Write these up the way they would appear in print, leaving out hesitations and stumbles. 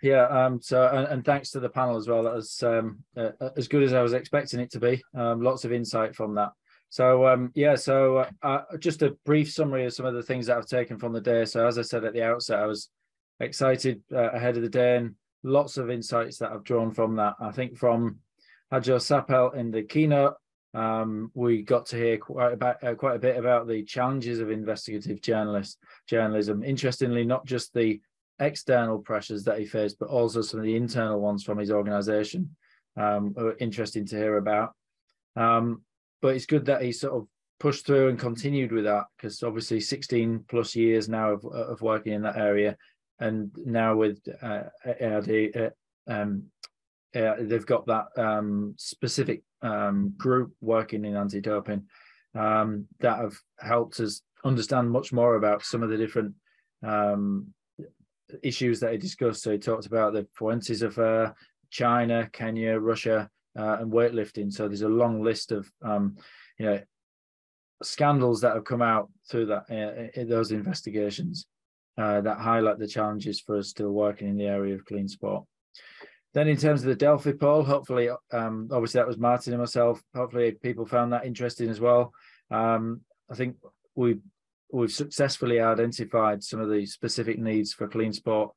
Yeah, and thanks to the panel as well. That was as good as I was expecting it to be. Lots of insight from that. So just a brief summary of some of the things that I've taken from the day. So as I said at the outset, I was excited ahead of the day, and lots of insights that I've drawn from that. I think from Hajo Sapel in the keynote, we got to hear quite a bit about the challenges of investigative journalism. Interestingly, not just the external pressures that he faced, but also some of the internal ones from his organization are interesting to hear about. But it's good that he sort of pushed through and continued with that, because obviously 16 plus years now of working in that area, and now with they've got that specific group working in anti-doping that have helped us understand much more about some of the different issues that he discussed. So he talked about the Fuentes affair, China, Kenya, Russia, and weightlifting. So there's a long list of scandals that have come out through that in those investigations that highlight the challenges for us still working in the area of clean sport. Then in terms of the Delphi poll, hopefully, obviously that was Martin and myself. Hopefully people found that interesting as well. I think we've successfully identified some of the specific needs for clean sport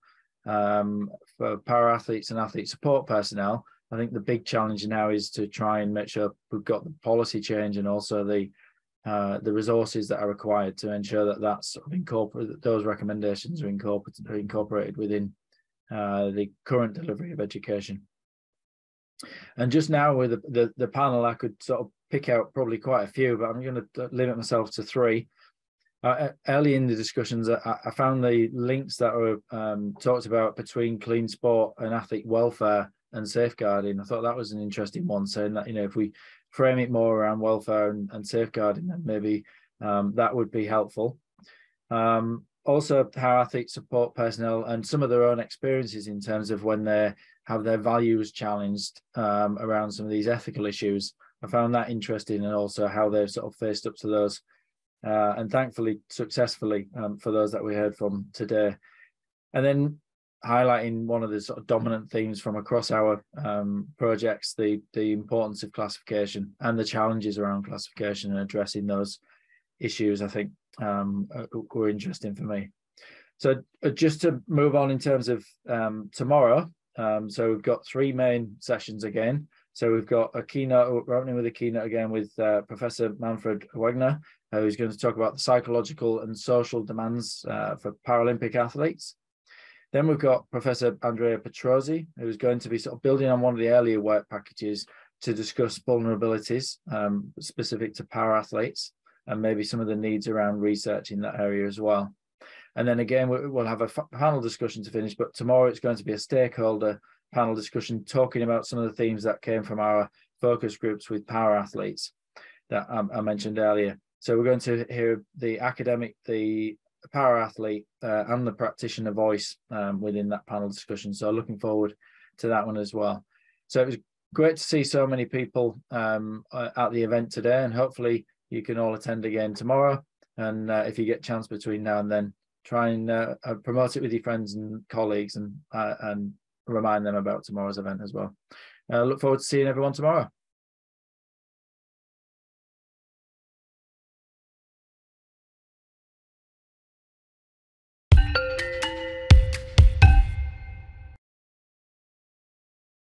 for para-athletes and athlete support personnel. I think the big challenge now is to try and make sure we've got the policy change and also the resources that are required to ensure that that's sort of those recommendations are incorporated within the current delivery of education. And just now with the panel, I could sort of pick out probably quite a few, but I'm going to limit myself to three. Early in the discussions, I found the links that were talked about between clean sport and athlete welfare and safeguarding. I thought that was an interesting one, saying that, if we frame it more around welfare and safeguarding, then maybe that would be helpful. Also, how athlete support personnel and some of their own experiences in terms of when they have their values challenged around some of these ethical issues. I found that interesting, and also how they've sort of faced up to those. And thankfully, successfully for those that we heard from today. And then highlighting one of the sort of dominant themes from across our projects, the importance of classification and the challenges around classification, and addressing those issues, I think were interesting for me. So just to move on in terms of tomorrow, so we've got three main sessions again. So we've got a keynote, we're opening with a keynote again with Professor Manfred Wegner, who's going to talk about the psychological and social demands for Paralympic athletes. Then we've got Professor Andrea Petrozzi, who's going to be sort of building on one of the earlier work packages to discuss vulnerabilities specific to para-athletes, and maybe some of the needs around research in that area as well. And then again, we'll have a panel discussion to finish, but tomorrow it's going to be a stakeholder panel discussion talking about some of the themes that came from our focus groups with para-athletes that I mentioned earlier. So we're going to hear the academic, the para-athlete and the practitioner voice within that panel discussion. So looking forward to that one as well. So it was great to see so many people at the event today, and hopefully you can all attend again tomorrow. And if you get a chance between now and then, try and promote it with your friends and colleagues, and remind them about tomorrow's event as well. Look forward to seeing everyone tomorrow.